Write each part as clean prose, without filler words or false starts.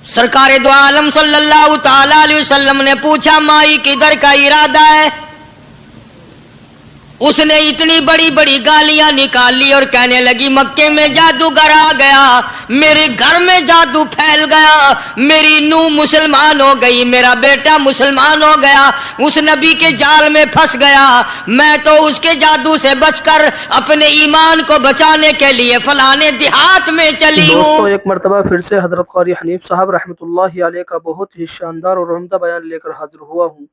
सरकार दो आलम सल्लल्लाहु ताला अलैहि वसल्लम ने पूछा, माई किधर का इरादा है? उसने इतनी बड़ी बड़ी गालियां निकाली और कहने लगी, मक्के में जादूगर आ गया, मेरे घर में जादू फैल गया, मेरी नूह मुसलमान हो गई, मेरा बेटा मुसलमान हो गया, उस नबी के जाल में फंस गया, मैं तो उसके जादू से बचकर अपने ईमान को बचाने के लिए फलाने देहात में चली हूँ। दोस्तों, एक मरतबा फिर से हजरत क़ारी हनीफ साहब रहमतुल्लाहि अलैह का बहुत ही शानदार और उम्दा बयान लेकर हाजिर हुआ हूँ।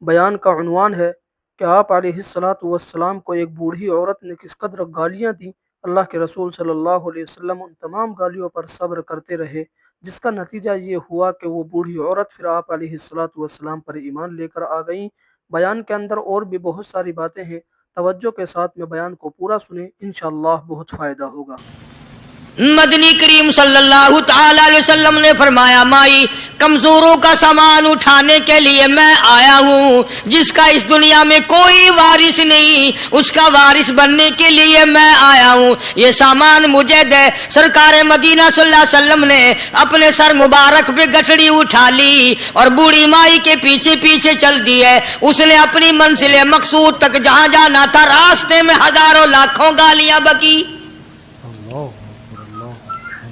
बयान का उन्वान है कि आप अलैहिस्सलातु वस्सलाम को एक बूढ़ी औरत ने किस कदर गालियाँ दी। अल्लाह के रसूल सल्लल्लाहु अलैहि वसल्लम उन तमाम गालियों पर सब्र करते रहे, जिसका नतीजा ये हुआ कि वो बूढ़ी औरत फिर आप अलैहिस्सलातु वस्सलाम पर ईमान लेकर आ गई। बयान के अंदर और भी बहुत सारी बातें हैं, तवज्जो के साथ में बयान को पूरा सुने, इंशाअल्लाह बहुत फ़ायदा होगा। मदनी करीम सल्लल्लाहु ताला अलैहि वसल्लम ने फरमाया, माई कमजोरों का सामान उठाने के लिए मैं आया हूँ, जिसका इस दुनिया में कोई वारिस नहीं, उसका वारिस बनने के लिए मैं आया हूँ, ये सामान मुझे दे। सरकार मदीना सल्लल्लाहु अलैहि वसल्लम ने अपने सर मुबारक पे गठड़ी उठा ली और बूढ़ी माई के पीछे पीछे चल दी है। उसने अपनी मंजिल मकसूद तक जहाँ जाना था, रास्ते में हजारों लाखों गालियां बकी।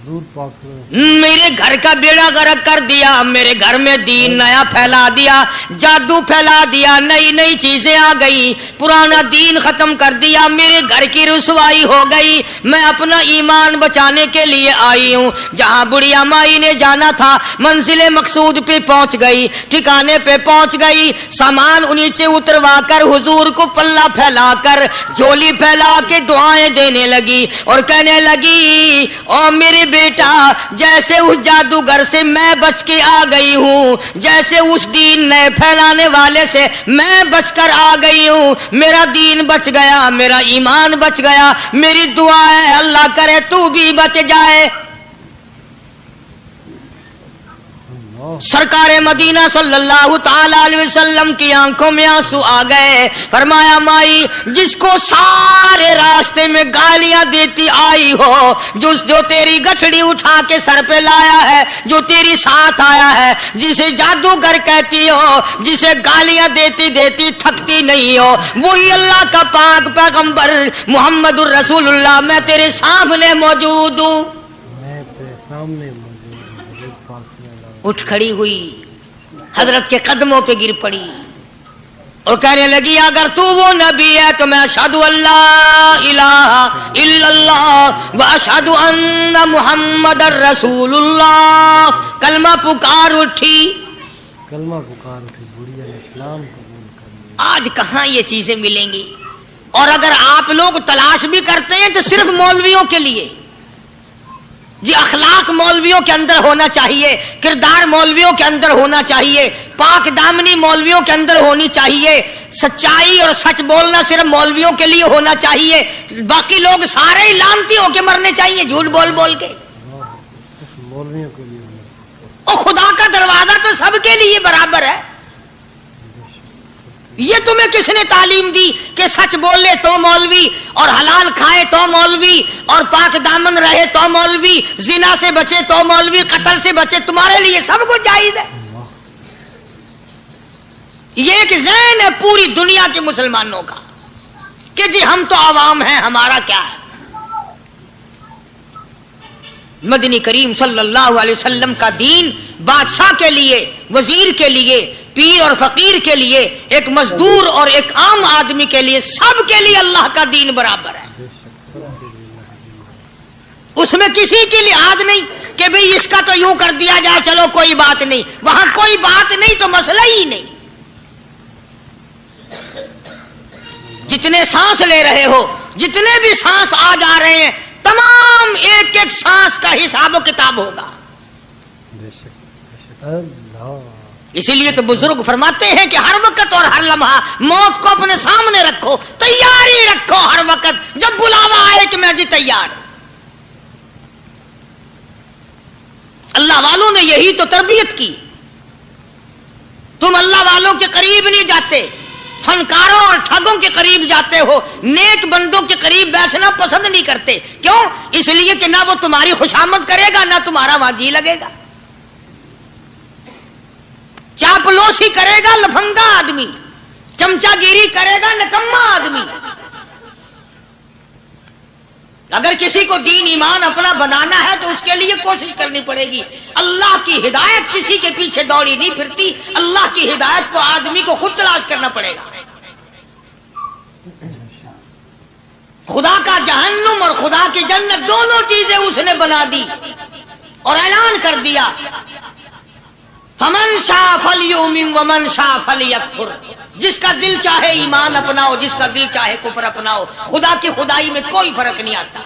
मेरे घर का बेड़ा गर्क कर दिया, मेरे घर में दीन नया फैला दिया, जादू फैला दिया, नई नई चीजें आ गई, पुराना दीन खत्म कर दिया, मेरे घर की रुसवाई हो गई, मैं अपना ईमान बचाने के लिए आई हूँ। जहाँ बुढ़िया माई ने जाना था, मंजिल मकसूद पे पहुंच गई, ठिकाने पे पहुंच गई, सामान नीचे उतरवा कर हुजूर को पल्ला फैलाकर झोली फैला के दुआएं देने लगी और कहने लगी, ओ मेरे बेटा, जैसे उस जादूगर से मैं बच के आ गई हूँ, जैसे उस दीन नए फैलाने वाले से मैं बचकर आ गई हूँ, मेरा दीन बच गया, मेरा ईमान बच गया, मेरी दुआ है अल्लाह करे तू भी बच जाए। सरकार मदीना सल्लल्लाहु ताला अलैहि वसल्लम की आंखों में आंसू आ गए। फरमाया, माई जिसको सारे रास्ते में गालियां देती आई हो, जो तेरी गठड़ी उठा के सर पे लाया है, जो तेरी साथ आया है, जिसे जादूगर कहती हो, जिसे गालियां देती देती थकती नहीं हो, वही अल्लाह का पाक पैगंबर मुहम्मदुर रसूलुल्लाह, मैं तेरे सामने मौजूद हूँ। उठ खड़ी हुई, हजरत के कदमों पे गिर पड़ी और कहने लगी, अगर तू वो नबी है तो मैं अशहदु अल्ला इलाहा इल्लल्लाह व अशहदु अन्ना मुहम्मदर रसूलुल्लाह। कलमा पुकार उठी, बुढ़िया ने इस्लाम कबूल कर लिया। आज कहाँ ये चीजें मिलेंगी? और अगर आप लोग तलाश भी करते हैं तो सिर्फ मौलवियों के लिए। जी, अखलाक मौलवियों के अंदर होना चाहिए, किरदार मौलवियों के अंदर होना चाहिए, पाक दामनी मौलवियों के अंदर होनी चाहिए, सच्चाई और सच बोलना सिर्फ मौलवियों के लिए होना चाहिए, बाकी लोग सारे ही लानती होके मरने चाहिए झूठ बोल बोल के। मौलवियों के लिए और खुदा का दरवाजा तो सबके लिए बराबर है। ये तुम्हें किसने तालीम दी कि सच बोले तो मौलवी, और हलाल खाए तो मौलवी, और पाक दामन रहे तो मौलवी, जिना से बचे तो मौलवी, कत्ल से बचे, तुम्हारे लिए सब कुछ जायज है। ये एक ज़हन है पूरी दुनिया के मुसलमानों का कि जी हम तो आवाम हैं, हमारा क्या है। मदनी करीम सल्लल्लाहु अलैहि वसल्लम का दीन बादशाह के लिए, वजीर के लिए, पीर और फकीर के लिए, एक मजदूर और एक आम आदमी के लिए, सब के लिए अल्लाह का दीन बराबर है। उसमें किसी की लिहाज नहीं कि भाई इसका तो यूं कर दिया जाए, चलो कोई बात नहीं, वहां कोई बात नहीं तो मसला ही नहीं। जितने सांस ले रहे हो, जितने भी सांस आ जा रहे हैं, तमाम एक एक सांस का हिसाब किताब होगा। इसीलिए तो बुजुर्ग फरमाते हैं कि हर वक्त और हर लम्हा मौत को अपने सामने रखो, तैयारी रखो हर वक्त, जब बुलावा आए कि मैं जी तैयार। अल्लाह वालों ने यही तो तरबियत की। तुम अल्लाह वालों के करीब नहीं जाते, फनकारों और ठगों के करीब जाते हो, नेक बंदों के करीब बैठना पसंद नहीं करते। क्यों? इसलिए कि ना वो तुम्हारी खुशामद करेगा, ना तुम्हारा वहां जी लगेगा। चापलूसी करेगा लफंगा आदमी, चमचागिरी करेगा नकम्मा आदमी। अगर किसी को दीन ईमान अपना बनाना है तो उसके लिए कोशिश करनी पड़ेगी। अल्लाह की हिदायत किसी के पीछे दौड़ी नहीं फिरती, अल्लाह की हिदायत को आदमी को खुद तलाश करना पड़ेगा। खुदा का जहन्नुम और खुदा की जन्नत दोनों चीजें उसने बना दी और ऐलान कर दिया, फमन शाह फलयुमिन वमन शाह फलयकफुर। जिसका दिल चाहे ईमान अपनाओ, जिसका दिल चाहे कुफ्र अपनाओ। खुदा की खुदाई में कोई फर्क नहीं आता।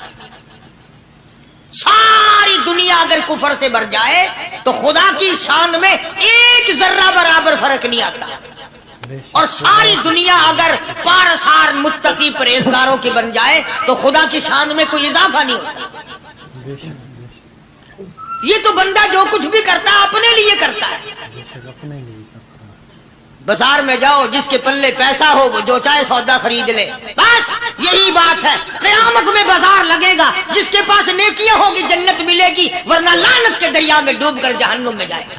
सारी दुनिया अगर कुफ्र से भर जाए तो खुदा की शान में एक जर्रा बराबर फर्क नहीं आता। और सारी दुनिया अगर पारसार मुत्तकी परहेजगारों की बन जाए तो खुदा की शान में कोई इजाफा नहीं होता। ये तो बंदा जो कुछ भी करता है अपने लिए करता है। बाजार में जाओ, जिसके पल्ले पैसा हो वो जो चाहे सौदा खरीद ले, बस यही बात है। क़यामत में बाजार लगेगा, जिसके पास नेकियां होगी जन्नत मिलेगी, वरना लानत के दरिया में डूब कर जहन्नुम में जाएगा।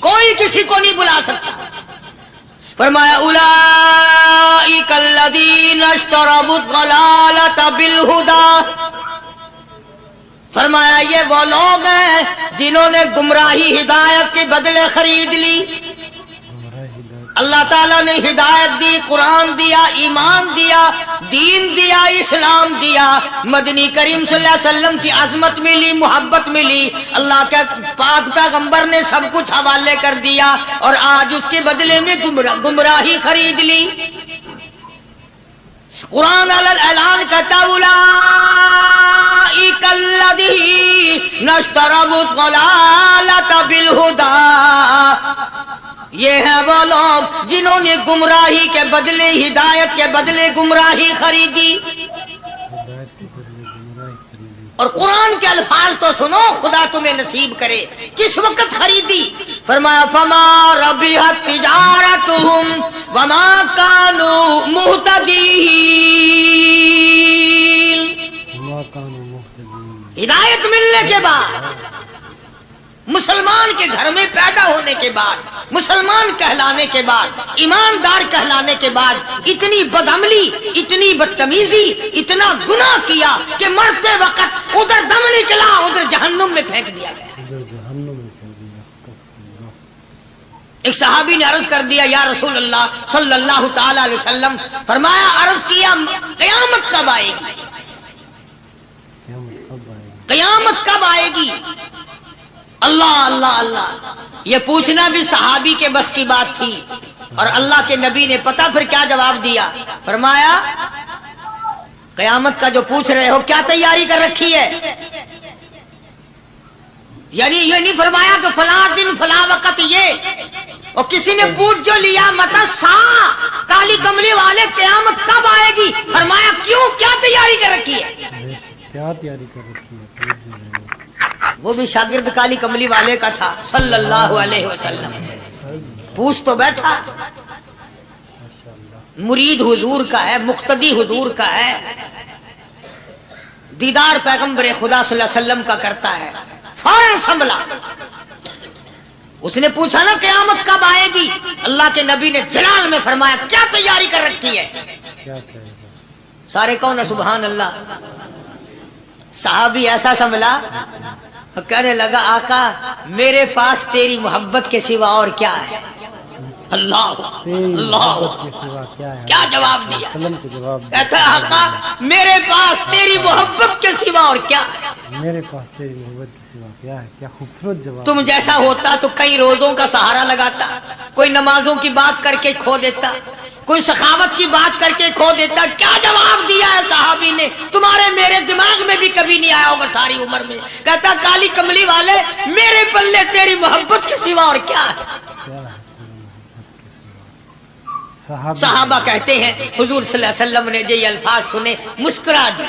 कोई किसी को नहीं बुला सकता। फरमाया उलाइका अल्लज़ीना इश्तरबु ज़लालत बिल हुदा। फरमाया ये वो लोग हैं जिन्होंने गुमराही हिदायत के बदले खरीद ली। अल्लाह ताला ने हिदायत दी, कुरान दिया, ईमान दिया, दीन दिया, इस्लाम दिया, मदनी करीम सल्लल्लाहु अलैहि वसल्लम की अजमत मिली, मोहब्बत मिली। अल्लाह के पाक पैगंबर ने सब कुछ हवाले कर दिया और आज उसके बदले में गुमराही खरीद ली। कुरान ऐलान करता उलाइका अल्लज़ीना इश्तरबु ज़लालत बिल हुदा। ये है वो लोग जिन्होंने गुमराही के बदले हिदायत के बदले गुमराही खरीदी। और कुरान के अल्फाज तो सुनो, खुदा तुम्हें नसीब करे। किस वक्त खरीदी? फरमाया फमा रबिहत तिजारतुहुम वमा कानू मुहतदीन। हिदायत मिलने के बाद, मुसलमान के घर में पैदा होने के बाद, मुसलमान कहलाने के बाद, ईमानदार कहलाने के बाद इतनी बदअमली, इतनी बदतमीजी, इतना गुनाह किया कि मरते वक्त उधर दम निकला, उधर जहन्नुम में फेंक दिया गया। एक सहाबी ने अर्ज कर दिया, या रसूल अल्लाह सल्लल्लाहु ताला अलैहि वसल्लम। फरमाया, अर्ज किया, क़यामत कब आएगी? क़यामत कब आएगी? अल्लाह अल्लाह अल्लाह। ये पूछना भी सहाबी के बस की बात थी। और अल्लाह के नबी ने पता फिर क्या जवाब दिया? फरमाया, क़यामत का जो पूछ रहे हो क्या तैयारी कर रखी है? यानी ये नहीं फरमाया कि फला दिन फला वक्त ये, और किसी ने पूछ जो लिया मता सा काली कमली वाले क़यामत कब आएगी? फरमाया क्यों, क्या तैयारी कर रखी है? क्या तैयारी कर रखी है? वो भी शागिर्द काली कमली वाले का था सल्लल्लाहु अलैहि वसल्लम। पूछ तो बैठा, मुरीद हुजूर का है, मुक्तदी हुजूर का है, दीदार पैगंबर खुदा सल्लल्लाहु अलैहि वसल्लम का करता है। फौरन संभला। उसने पूछा ना क़यामत कब आएगी? अल्लाह के नबी ने जलाल में फरमाया, क्या तैयारी कर रखी है? क्या सारे कौन है सुभान अल्लाह। साहबी ऐसा संभला, कहने लगा, आका मेरे पास तेरी मोहब्बत के सिवा और क्या है? अल्लाह अल्लाह, क्या जवाब दिया? कहता आका मेरे पास तेरी मोहब्बत के सिवा और क्या है? मेरे पास तेरी मोहब्बत के सिवा क्या है? क्या खूबसूरत जवाब। तुम जैसा होता तो कई रोजों का सहारा लगाता, कोई नमाजों की बात करके खो देता, कोई सखावत की बात करके खो देता। क्या जवाब दिया है साहबी ने? तुम्हारे मेरे दिमाग में भी कभी नहीं आया होगा सारी उम्र में। कहता काली कमली वाले मेरे पल्ले तेरी मोहब्बत के सिवा और क्या है? सहाबा कहते हैं हुजूर सल्लल्लाहु अलैहि वसल्लम ने ये अल्फाज सुने, मुस्कुरा दिया।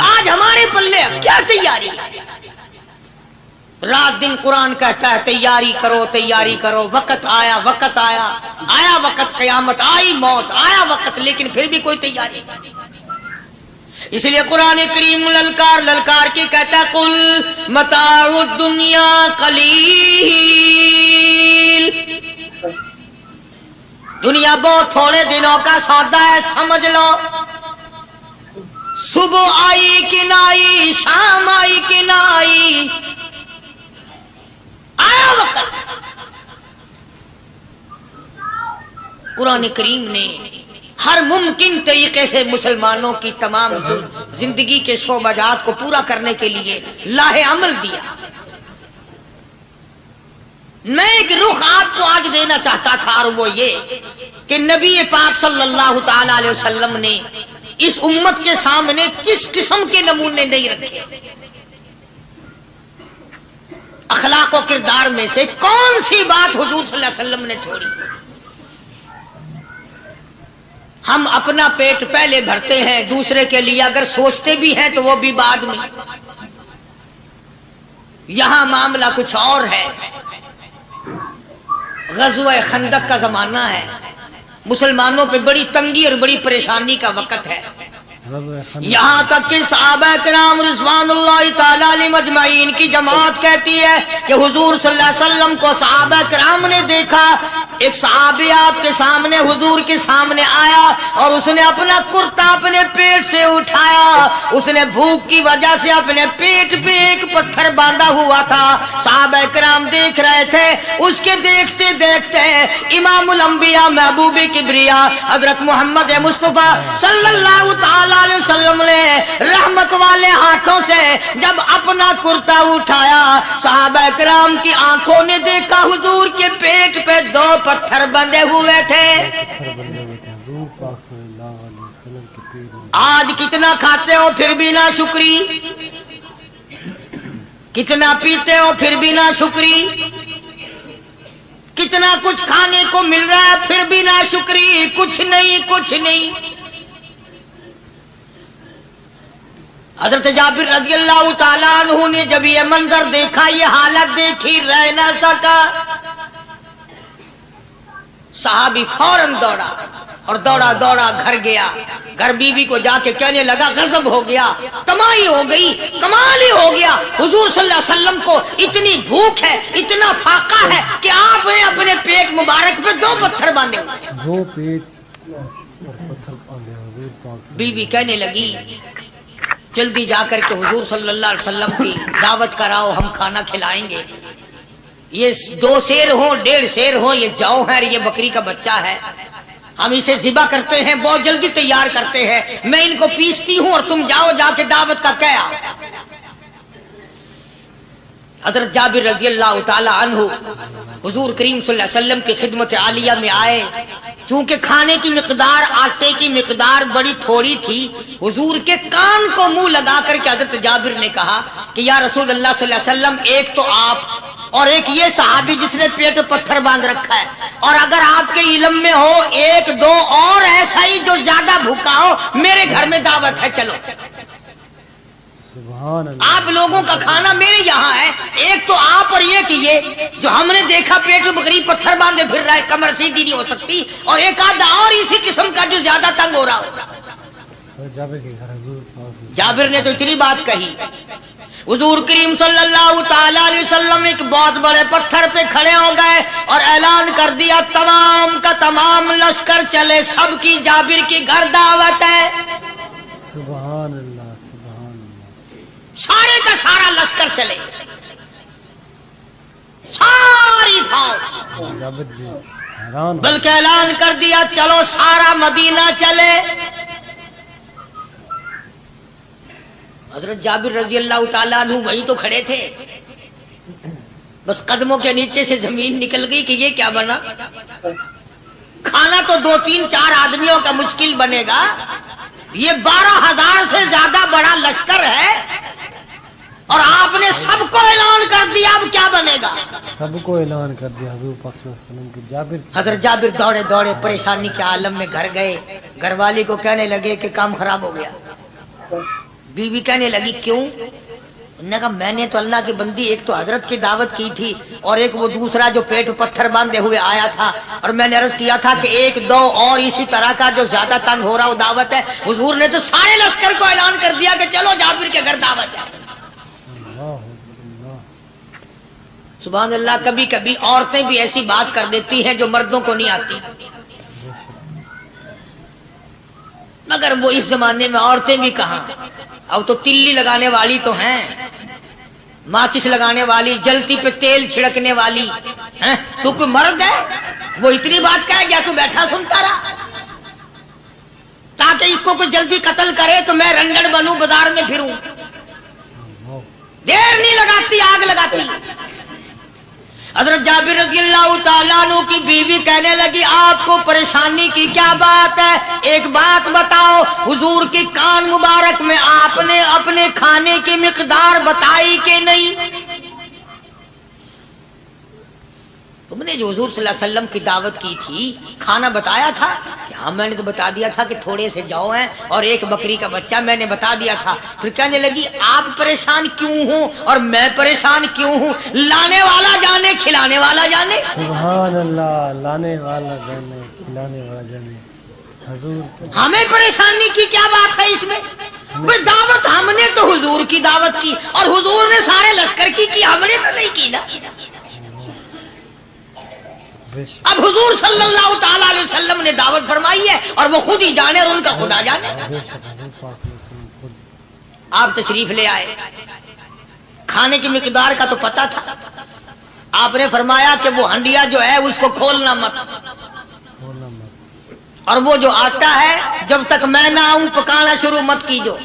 आज हमारे पल्ले क्या तैयारी? रात दिन कुरान कहता है तैयारी करो, तैयारी करो। वक्त आया, वक्त आया, आया वक्त, क़यामत आई, मौत आया वक्त, लेकिन फिर भी कोई तैयारी नहीं। इसलिए कुरान करीम ललकार ललकार के कहता है कुल मताउ दुनिया कलील, दुनिया बहुत थोड़े दिनों का सौदा है, समझ लो। सुबह आई कि ना आई, शाम आई कि ना आई, आया वक्त। कुरान करीम ने हर मुमकिन तरीके से मुसलमानों की तमाम जिंदगी के शोबाजात को पूरा करने के लिए लाहे अमल दिया। मैं एक रुख आपको आज देना चाहता था, और वो ये कि नबी पाक सल्लल्लाहु ताला अलैहि वसल्लम ने इस उम्मत के सामने किस किस्म के नमूने नहीं रखे। अखलाक और किरदार में से कौन सी बात हुजूर सल्लल्लाहु अलैहि वसल्लम ने छोड़ी। हम अपना पेट पहले भरते हैं, दूसरे के लिए अगर सोचते भी हैं तो वो भी बाद में। यहां मामला कुछ और है। ग़ज़वा खंदक का जमाना है, मुसलमानों पे बड़ी तंगी और बड़ी परेशानी का वक्त है। यहाँ तक कि सहाबा किराम रिज़वानुल्लाहि ताला अलैहिम अजमईन की जमात कहती है कि हुजूर सल्लल्लाहु अलैहि वसल्लम को सहाबा किराम ने देखा। एक सहाबी आपके सामने हुजूर के सामने आया और उसने अपना कुर्ता अपने पेट से उठाया। उसने भूख की वजह से अपने पेट पे एक पत्थर बांधा हुआ था। सहाबा किराम देख रहे थे। उसके देखते देखते इमामुल अंबिया महबूब किबरिया हजरत मोहम्मद मुस्तफा सल्लल्लाहु ताला अलैहि वसल्लम ने रहमत वाले हाथों से जब अपना कुर्ता उठाया, सहाबा किराम की आंखों ने देखा हुजूर के पेट पे दो पत्थर बंधे हुए थे। आज कितना खाते हो फिर भी ना शुक्री, कितना पीते हो फिर भी ना शुक्री, कितना कुछ खाने को मिल रहा है फिर भी ना शुक्री, कुछ नहीं कुछ नहीं। हजरत जाबिर रज़ियल्लाहु ताला अन्हु ने जब ये मंजर देखा, ये हालत देखी, रह ना सका। सहाबी फौरन दौड़ा और दौड़ा दौड़ा घर गया। घर बीवी को जाके कहने लगा गजब हो गया, तमाही हो गई, कमाल ही हो गया। हुजूर सल्लल्लाहु अलैहि वसल्लम को इतनी भूख है, इतना फाका है कि आपने अपने पेट मुबारक पे दो पत्थर बांधे हुए। दो पेट और पत्थर बांधे हुजूर पाक। बीवी कहने लगी जल्दी जाकर के हुजूर सल्लल्लाहु अलैहि वसल्लम की दावत कराओ, हम खाना खिलाएंगे। ये 2 शेर हो 1.5 शेर हो, ये जौ है, ये बकरी का बच्चा है, हम इसे ज़िबा करते हैं, बहुत जल्दी तैयार करते हैं, मैं इनको पीसती हूं और तुम जाओ जाके दावत का क्या। हजरत जाबिर रज़ियल्लाहु ताला अन्हु हुजूर करीम सल्लल्लाहु अलैहि वसल्लम की खिदमत आलिया में आए। चूंकि खाने की मिकदार, आटे की मिकदार बड़ी थोड़ी थी, हुजूर के कान को मुंह लगा करके हजरत जाबिर ने कहा कि या रसूल अल्लाह सल्लल्लाहु अलैहि वसल्लम, एक तो आप और एक ये सहाबी जिसने पेट में पत्थर बांध रखा है, और अगर आपके इल्म में हो 1-2 और ऐसा ही जो ज्यादा भूखा हो, मेरे घर में दावत है, चलो। आप लोगों का खाना मेरे यहाँ है। एक तो आप और ये जो हमने देखा पेट में बकरी पत्थर बांधे फिर रहा है, कमर सीधी नहीं हो सकती, और एक आधा और इसी किस्म का जो ज्यादा तंग हो रहा हो। जाबिर ने तो इतनी बात कही। हुजूर करीम सल्लल्लाहु ताला अलैहि वसल्लम एक बहुत बड़े पत्थर पे खड़े हो गए और ऐलान कर दिया, तमाम का तमाम लश्कर चले, सबकी जाबिर की घर दावत है। सुभान अल्लाह, सुभान अल्लाह। सारे का सारा लश्कर चले, सारी फौज। जाबिर भी हैरान, बल्कि ऐलान कर दिया चलो सारा मदीना चले। हजरत जाबिर रज़ियल्लाहु ताला अन्हु वही तो खड़े थे, बस कदमों के नीचे से जमीन निकल गई कि ये क्या बना। खाना तो 2-3-4 आदमियों का मुश्किल बनेगा, ये 12,000 से ज्यादा बड़ा लश्कर है और आपने सबको ऐलान कर दिया, अब क्या बनेगा। सबको ऐलान कर दिया हुजूर पाक सल्लल्लाहु अलैहि वसल्लम की। जाबिर, हजरत जाबिर दौड़े दौड़े परेशानी के आलम में घर गए। घरवाली को कहने लगे कि काम खराब हो गया। बीवी कहने लगी क्यों। انہوں نے کہا میں نے تو اللہ کی بندی ایک تو حضرت کی دعوت کی تھی اور ایک وہ دوسرا جو پیٹ پتھر باندھے ہوئے آیا تھا، اور میں نے عرض کیا تھا کہ ایک دو اور اسی طرح کا جو زیادہ تنگ ہو رہا وہ دعوت ہے۔ حضور نے تو سارے لشکر کو اعلان کر دیا کہ چلو جابر کے گھر دعوت ہے۔ سبحان اللہ، کبھی کبھی عورتیں بھی ایسی بات کر دیتی ہیں جو مردوں کو نہیں آتی، مگر وہ اس زمانے میں عورتیں بھی کہاں، اب تو تلی لگانے والی تو ہیں، ماچس لگانے والی، جلتی پہ تیل چھڑکنے والی ہیں؟ تو کوئی مرد ہے وہ اتنی بات کہے گیا تو بیٹھا سنتا رہا تاکہ اس کو کوئی جلدی قتل کرے تو میں رنگڑ بنوں، بازار میں پھروں، دیر نہیں لگاتی آگ لگاتی۔ حضرت جابر رضی اللہ تعالیٰ عنہ کی بیوی کہنے لگی آپ کو پریشانی کی کیا بات ہے، ایک بات بتاؤ، حضور کی کان مبارک میں آپ نے اپنے کھانے کی مقدار بتائی کہ نہیں؟ تم نے جو حضور صلی اللہ علیہ وسلم کی دعوت کی تھی کھانا بتایا تھا؟ ہاں میں نے تو بتا دیا تھا کہ تھوڑے سے جو ہیں اور ایک بکری کا بچہ، میں نے بتا دیا تھا۔ پھر کہنے لگی آپ پریشان کیوں ہوں اور میں پریشان کیوں ہوں؟ لانے والا جانے کھلانے والا جانے۔ سبحان اللہ، لانے والا جانے کھلانے والا جانے۔ حضور ہمیں پریشانی کی کیا بات ہے اس میں؟ بھئی دعوت ہم نے تو حضور کی دعوت کی اور حضور نے سارے لشکر کی ہم نے تو نہیں کی نا۔ اب حضور صلی اللہ تعالی علیہ وسلم نے دعوت فرمائی ہے اور وہ خود ہی جانے اور ان کا خدا جانے۔ آپ تشریف لے آئے، کھانے کی مقدار کا تو پتا تھا، آپ نے فرمایا کہ وہ ہنڈیا جو ہے اس کو کھولنا مت، اور وہ جو آٹا ہے جب تک میں نہ آؤں پکانا شروع مت کیجو۔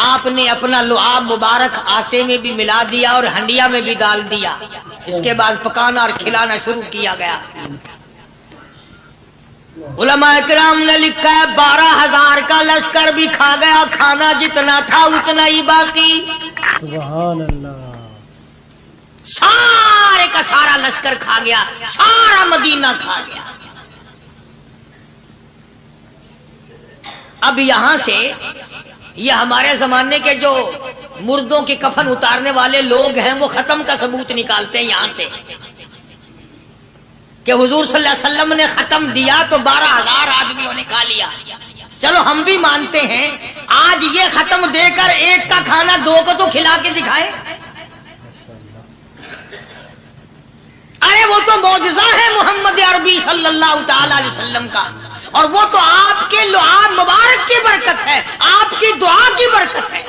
آپ نے اپنا لعاب مبارک آٹے میں بھی ملا دیا اور ہنڈیا میں بھی ڈال دیا، اس کے بعد پکانا اور کھلانا شروع کیا گیا۔ علماء کرام نے لکھا ہے 12,000 کا لشکر بھی کھا گیا، کھانا جتنا تھا اتنا ہی باقی۔ سبحان اللہ، سارے کا سارا لشکر کھا گیا، سارا مدینہ کھا گیا۔ اب یہاں سے یہ ہمارے زمانے کے جو مردوں کے کفن اتارنے والے لوگ ہیں وہ ختم کا ثبوت نکالتے ہیں یہاں سے کہ حضور صلی اللہ علیہ وسلم نے ختم دیا تو 12,000 آدمیوں نے کھا لیا۔ چلو ہم بھی مانتے ہیں، آج یہ ختم دے کر ایک کا کھانا دو کو تو کھلا کے دکھائے۔ ارے وہ تو معجزہ ہے محمد عربی صلی اللہ تعالی علیہ وسلم کا، اور وہ تو آپ کے لعاب مبارک کی برکت ہے، آپ کی دعا کی برکت ہے۔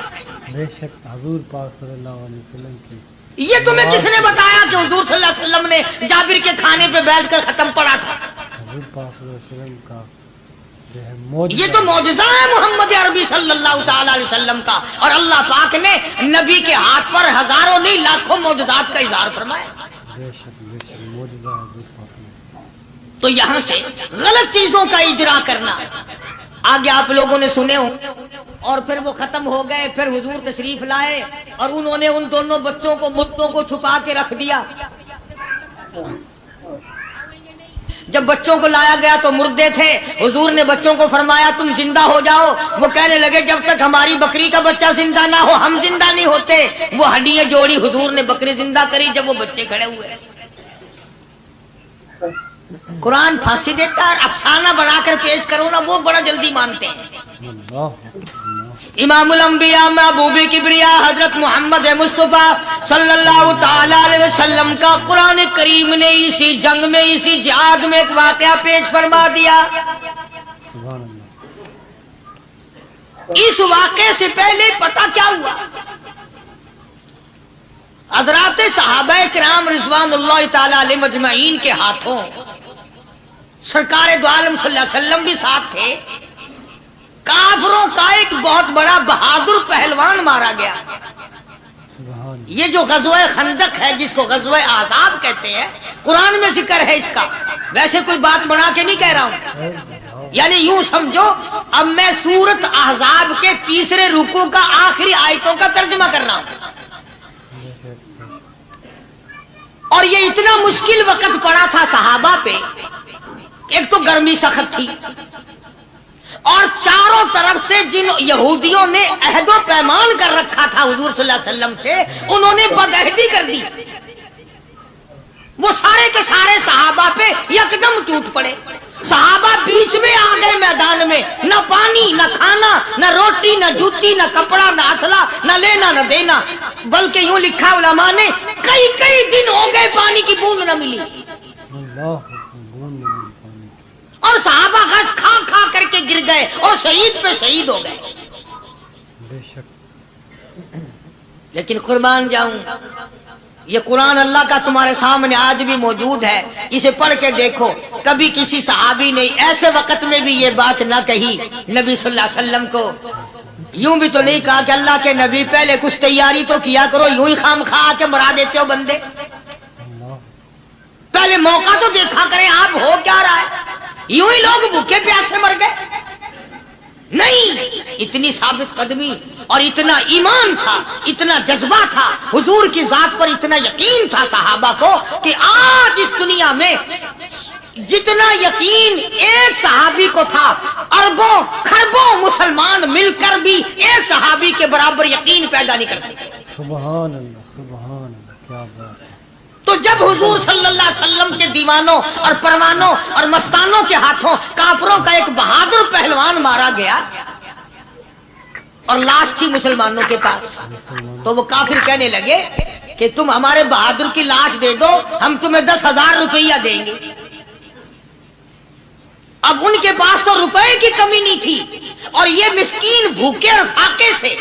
بے شک حضور پاک صلی اللہ علیہ وسلم کی یہ تمہیں کس نے بتایا کہ حضور صلی اللہ علیہ وسلم نے جابر کے کھانے پہ بیٹھ کر ختم پڑا تھا؟ حضور پاک صلی اللہ علیہ وسلم کا جو ہے یہ تو معجزہ ہے محمد عربی صلی اللہ تعالی علیہ وسلم کا، اور اللہ پاک نے نبی کے ہاتھ پر ہزاروں نہیں لاکھوں معجزات کا اظہار فرمایا۔ بے شک معجزہ حضور پاک صلی اللہ علیہ وسلم۔ تو یہاں سے غلط چیزوں کا اجرا کرنا آگے آپ لوگوں نے سنے ہوں، اور پھر وہ ختم ہو گئے، پھر حضور تشریف لائے اور انہوں نے ان دونوں بچوں کو مردوں کو چھپا کے رکھ دیا۔ جب بچوں کو لایا گیا تو مردے تھے، حضور نے بچوں کو فرمایا تم زندہ ہو جاؤ، وہ کہنے لگے جب تک ہماری بکری کا بچہ زندہ نہ ہو ہم زندہ نہیں ہوتے۔ وہ ہڈیاں جوڑی، حضور نے بکری زندہ کری جب وہ بچے کھڑے ہوئے۔ قرآن پھانسی دیتا ہے، افسانہ بنا کر پیش کرو نا وہ بڑا جلدی مانتے ہیں۔ امام الانبیاء محبوب کبریاء حضرت محمد مصطفیٰ صلی اللہ تعالی علیہ وسلم کا قرآن کریم نے اسی جنگ میں، اسی جہاد میں ایک واقعہ پیش فرما دیا۔ سبحان اللہ۔ اس واقعے سے پہلے پتہ کیا ہوا؟ حضرات صحابہ کرام رضوان اللہ تعالی علیہ مجمعین کے ہاتھوں سرکار دو عالم صلی اللہ علیہ وسلم بھی ساتھ تھے، کافروں کا ایک بہت بڑا بہادر پہلوان مارا گیا۔ یہ جو غزوہ خندق ہے جس کو غزوہ احزاب کہتے ہیں، قرآن میں ذکر ہے اس کا، ویسے کوئی بات بنا کے نہیں کہہ رہا ہوں، یعنی یوں سمجھو اب میں سورت احزاب کے تیسرے رکوع کا آخری آیتوں کا ترجمہ کر رہا ہوں۔ اور یہ اتنا مشکل وقت پڑا تھا صحابہ پہ، ایک تو گرمی سخت تھی، اور چاروں طرف سے جن یہودیوں نے عہد و پیمان کر رکھا تھا حضور صلی اللہ علیہ وسلم سے، انہوں نے بدعہدی کر دی. وہ سارے کے سارے صحابہ پہ یکدم ٹوٹ پڑے. صحابہ بیچ میں آ گئے میدان میں، نہ پانی، نہ کھانا، نہ روٹی، نہ جوتی، نہ کپڑا، نہ اسلحہ، نہ لینا نہ دینا. بلکہ یوں لکھا علماء نے کئی کئی دن ہو گئے پانی کی بوند نہ ملی. اور صحابہ غش کھا کھا کر کے گر گئے اور شہید پہ شہید ہو گئے. بے شک. لیکن قربان جاؤں، یہ قرآن اللہ کا تمہارے سامنے آج بھی موجود ہے، اسے پڑھ کے دیکھو. کبھی کسی صحابی نے ایسے وقت میں بھی یہ بات نہ کہی نبی صلی اللہ علیہ وسلم کو. یوں بھی تو نہیں کہا کہ اللہ کے نبی پہلے کچھ تیاری تو کیا کرو، یوں ہی خام خواہ کے مرا دیتے ہو بندے. پہلے موقع تو دیکھا کریں آپ ہو کیا رہا ہے. یوں ہی لوگ بھوکے پیاسے مر گئے. نہیں، اتنی ثابت قدمی اور اتنا ایمان تھا، اتنا جذبہ تھا، حضور کی ذات پر اتنا یقین تھا صحابہ کو کہ آج اس دنیا میں جتنا یقین ایک صحابی کو تھا، اربوں خربوں مسلمان مل کر بھی ایک صحابی کے برابر یقین پیدا نہیں کر سکتے. سبحان اللہ، سبحان اللہ، کیا بات ہے. تو جب حضور صلی اللہ علیہ وسلم کے دیوانوں اور پروانوں اور مستانوں کے ہاتھوں کافروں کا ایک بہادر پہلوان مارا گیا اور لاش تھی مسلمانوں کے پاس، تو وہ کافر کہنے لگے کہ تم ہمارے بہادر کی لاش دے دو، ہم تمہیں 10,000 روپیہ دیں گے. اب ان کے پاس تو روپے کی کمی نہیں تھی، اور یہ مسکین بھوکے اور فاقے سے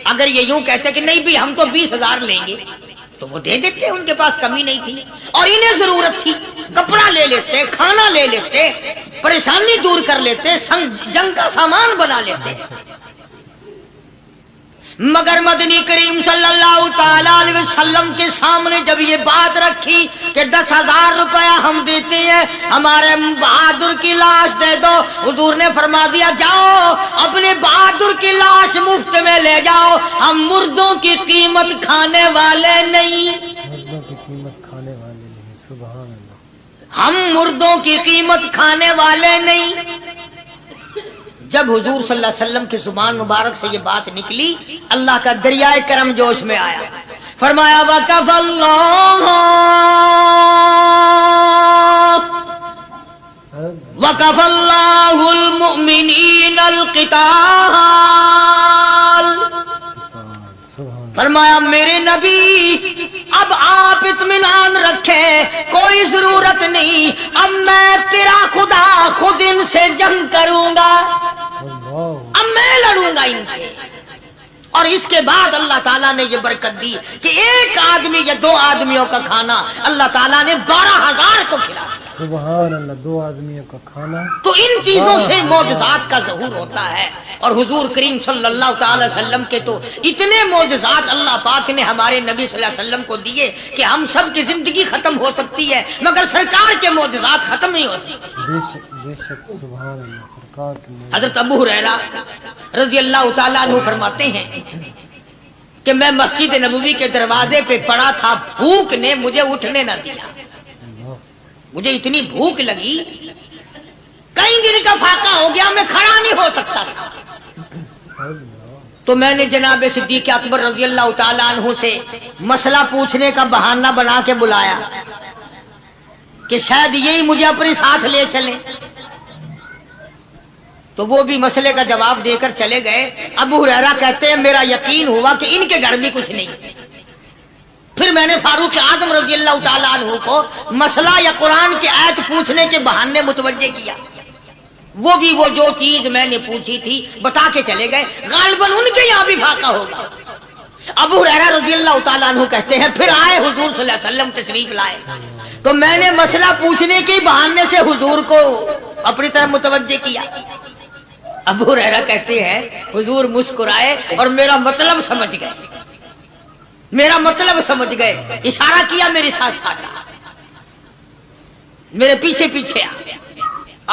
اگر یہ یوں کہتے کہ نہیں بھی ہم تو 20,000 لیں گے تو وہ دے دیتے. ان کے پاس کمی نہیں تھی اور انہیں ضرورت تھی. کپڑا لے لیتے، کھانا لے لیتے، پریشانی دور کر لیتے، جنگ کا سامان بنا لیتے. مگر مدنی کریم صلی اللہ تعالی علیہ وسلم کے سامنے جب یہ بات رکھی کہ 10,000 روپیہ ہم دیتے ہیں، ہمارے بہادر کی لاش دے دو، حضور نے فرما دیا جاؤ اپنے بہادر کی لاش مفت میں لے جاؤ، ہم مردوں کی قیمت کھانے والے نہیں. مردوں کی قیمت کھانے والے نہیں. سبحان اللہ. ہم مردوں کی قیمت کھانے والے نہیں. جب حضور صلی اللہ علیہ وسلم کی زبان مبارک سے یہ بات نکلی، اللہ کا دریائے کرم جوش میں آیا. فرمایا وَكَفَى اللَّهُ الْمُؤْمِنِينَ الْقِتَالَ. فرمایا میرے نبی اب آپ اطمینان رکھے، کوئی ضرورت نہیں، اب میں تیرا خدا خود ان سے جنگ کروں گا، اب میں لڑوں گا ان سے. اور اس کے بعد اللہ تعالیٰ نے یہ برکت دی کہ ایک آدمی یا 2 آدمیوں کا کھانا اللہ تعالیٰ نے 12,000 کو کھلایا. سبحان اللہ. 2 آدمیوں کا کھانا. تو ان چیزوں سے معجزات کا ظہور ہوتا ہے. اور حضور کریم صلی اللہ تعالی وسلم کے تو اتنے معجزات اللہ پاک نے ہمارے نبی صلی اللہ علیہ وسلم کو دیے کہ ہم سب کی زندگی ختم ہو سکتی ہے مگر سرکار کے معجزات ختم نہیں ہو سکتے. بے شک، بے شک. سبحان اللہ. سرکار کی حضرت ابو ہریرہ رضی اللہ تعالیٰ عنہ فرماتے ہیں کہ میں مسجد نبوی کے دروازے پہ پڑا تھا، بھوک نے مجھے اٹھنے نہ دیا. مجھے اتنی بھوک لگی، کئی دن کا فاقہ ہو گیا، میں کھڑا نہیں ہو سکتا تھا. تو میں نے جناب صدیق اکبر رضی اللہ تعالیٰ عنہ سے مسئلہ پوچھنے کا بہانہ بنا کے بلایا کہ شاید یہی مجھے اپنے ساتھ لے چلے. تو وہ بھی مسئلے کا جواب دے کر چلے گئے. ابو ہریرہ کہتے ہیں میرا یقین ہوا کہ ان کے گھر بھی کچھ نہیں. پھر میں نے فاروق اعظم رضی اللہ تعالیٰ عنہ کو مسئلہ یا قرآن کی آیت پوچھنے کے بہانے متوجہ کیا. وہ بھی وہ جو چیز میں نے پوچھی تھی بتا کے چلے گئے. غالباً ان کے یہاں بھی فاقہ ہوگا. ابو ہریرہ رضی اللہ تعالیٰ عنہ کہتے ہیں پھر آئے حضور صلی اللہ علیہ وسلم تشریف لائے تو میں نے مسئلہ پوچھنے کے بہانے سے حضور کو اپنی طرف متوجہ کیا. ابو ہریرہ کہتے ہیں حضور مسکرائے اور میرا مطلب سمجھ گئے، میرا مطلب سمجھ گئے، اشارہ کیا میرے ساتھ ساتھ، میرے پیچھے پیچھے آ.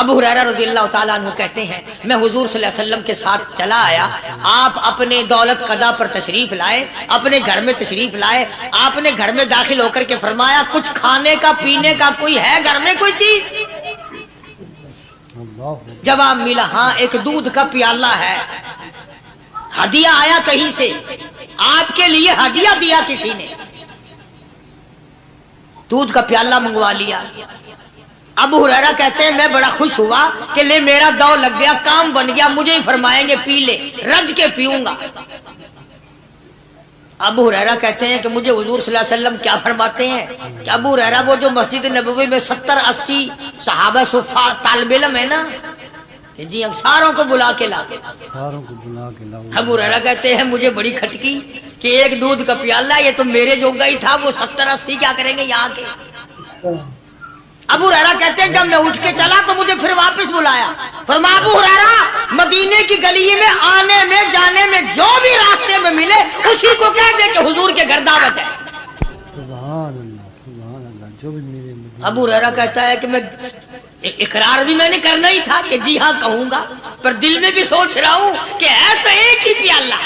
ابو ہریرہ رضی اللہ تعالیٰ عنہ کہتے ہیں میں حضور صلی اللہ علیہ وسلم کے ساتھ چلا آیا. آپ اپنے دولت قضا پر تشریف لائے، اپنے گھر میں تشریف لائے. آپ نے گھر میں داخل ہو کر کے فرمایا کچھ کھانے کا پینے کا کوئی ہے گھر میں کوئی چیز؟ صاف ہو جواب ملا ہاں ایک دودھ کا پیالہ ہے، ہدیہ آیا کہیں سے، آپ کے لیے ہدیہ دیا کسی نے، دودھ کا پیالہ منگوا لیا۔ ابو ہریرہ کہتے ہیں میں بڑا خوش ہوا کہ لے میرا دو لگ گیا، کام بن گیا، مجھے ہی فرمائیں گے پی لے، رج کے پیوں گا۔ ابو ہریرہ کہتے ہیں کہ مجھے حضور صلی اللہ علیہ وسلم کیا فرماتے ہیں کہ ابو ہریرہ وہ جو مسجد نبوی میں 70-80 صحابہ صفا طالب علم ہے نا، جی ساروں کو بلا کے لا کے، ساروں کو بلا کے لاؤ۔ ابو ہریرہ کہتے ہیں مجھے بڑی کھٹکی کہ ایک دودھ کا پیالہ یہ تو میرے جوگا ہی تھا، وہ 70-80 کیا کریں گے یہاں کے۔ ابو ہریرہ کہتے ہیں جب میں اٹھ کے چلا تو مجھے پھر واپس بلایا، فرمایا ابو ہریرہ مدینے کی گلی میں آنے میں جانے میں جو بھی راستے میں ملے اسی کو کہہ دے کہ حضور کے گھر دعوت ہے۔ سبحان اللہ، جو بھی میرے مدینے۔ ابو ہریرہ کہتا ہے کہ میں اقرار بھی میں نے کرنا ہی تھا کہ جی ہاں کہوں گا، پر دل میں بھی سوچ رہا ہوں کہ ہے تو ایک ہی پیالہ،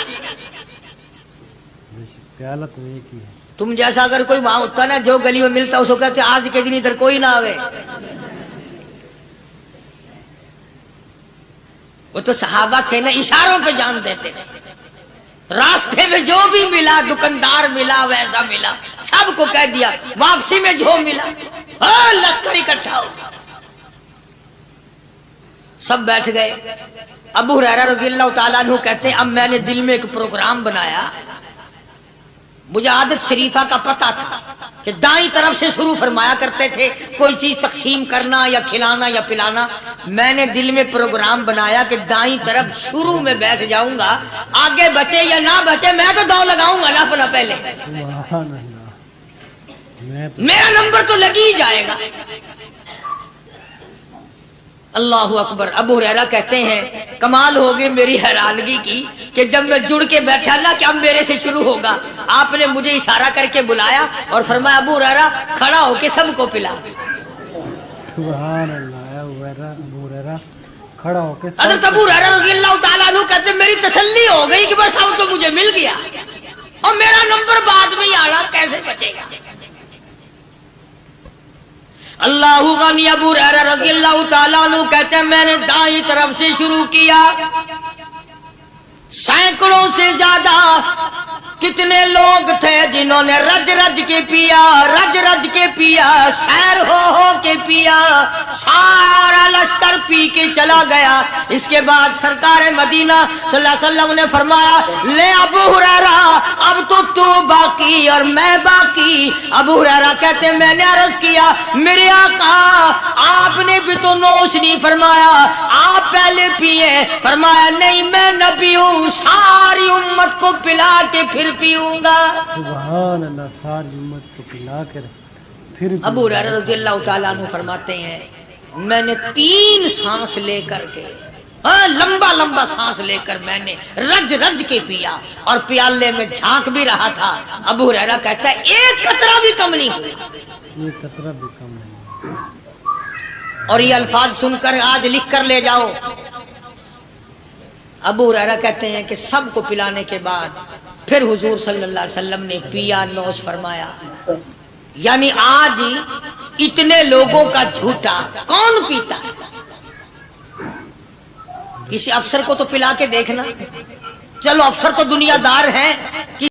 پیالہ تو ایک ہی ہے۔ تم جیسا اگر کوئی وہاں ہوتا نا جو گلی میں ملتا اس کو کہتے آج کے دن ادھر کوئی نہ آوے۔ وہ تو صحابہ تھے نا، اشاروں پہ جان دیتے تھے، راستے میں جو بھی ملا، دکاندار ملا ویسا ملا، سب کو کہہ دیا، واپسی میں جو ملا لشکر اکٹھا ہو، سب بیٹھ گئے۔ ابو ہریرہ رضی اللہ تعالیٰ عنہ کہتے ہیں اب میں نے دل میں ایک پروگرام بنایا، مجھے عادت شریفہ کا پتہ تھا کہ دائیں طرف سے شروع فرمایا کرتے تھے کوئی چیز تقسیم کرنا یا کھلانا یا پلانا، میں نے دل میں پروگرام بنایا کہ دائیں طرف شروع میں بیٹھ جاؤں گا، آگے بچے یا نہ بچے میں تو دو لگاؤں گا نا اپنا پہلے، سبحان اللہ، میرا نمبر تو لگ ہی جائے گا۔ اللہ اکبر۔ ابو ہریرہ کہتے ہیں کمال ہو گئی میری حیرانگی کی کہ جب میں جڑ کے بیٹھا نا کہ اب میرے سے شروع ہوگا، آپ نے مجھے اشارہ کر کے بلایا اور فرمایا ابو ہریرہ کھڑا ہو کے سب کو پلا۔ سبحان اللہ، ابو ہریرہ کھڑا ہو کے حضرت ابو ہریرہ رضی اللہ تعالیٰ عنہ کہتے میری تسلی ہو گئی کہ بس اب تو مجھے مل گیا اور میرا نمبر بعد میں ہی آ رہا، کیسے بچے گا۔ اللہ غنی۔ ابو ہریرہ رضی اللہ تعالیٰ عنہ کہتے ہیں میں نے دائیں طرف سے شروع کیا، سینکڑوں سے زیادہ کتنے لوگ تھے جنہوں نے رج رج کے پیا، رج رج کے پیا، سیر ہو کے پیا، سارا لشکر پی کے چلا گیا۔ اس کے بعد سرکار مدینہ صلی اللہ علیہ وسلم نے فرمایا لے ابو ہریرہ اب تو باقی اور میں باقی۔ ابو ہریرہ کہتے ہیں میں نے عرض کیا میرے آقا آپ نے بھی تو نوش نہیں فرمایا، آپ پہلے پیے۔ فرمایا نہیں میں نبی ہوں، ساری امت کو پلا کے پھر پیوں گا۔ سبحان اللہ، ساری امت کو پلا کر پھر۔ ابو ہریرہ رضی اللہ تعالیٰ عنہ فرماتے ہیں میں نے 3 سانس لے کر کے، لمبا لمبا سانس لے کر میں نے رج رج کے پیا اور پیالے میں جھانک بھی رہا تھا۔ ابو ہریرہ کہتا ہے ایک قطرہ بھی کم نہیں ہوا، یہ قطرہ بھی کم نہیں۔ اور یہ الفاظ سن کر آج لکھ کر لے جاؤ۔ ابو ہریرہ کہتے ہیں کہ سب کو پلانے کے بعد پھر حضور صلی اللہ علیہ وسلم نے پیا، نوش فرمایا۔ یعنی آج اتنے لوگوں کا جھوٹا کون پیتا ہے؟ کسی افسر کو تو پلا کے دیکھنا، چلو افسر تو دنیا دار ہیں،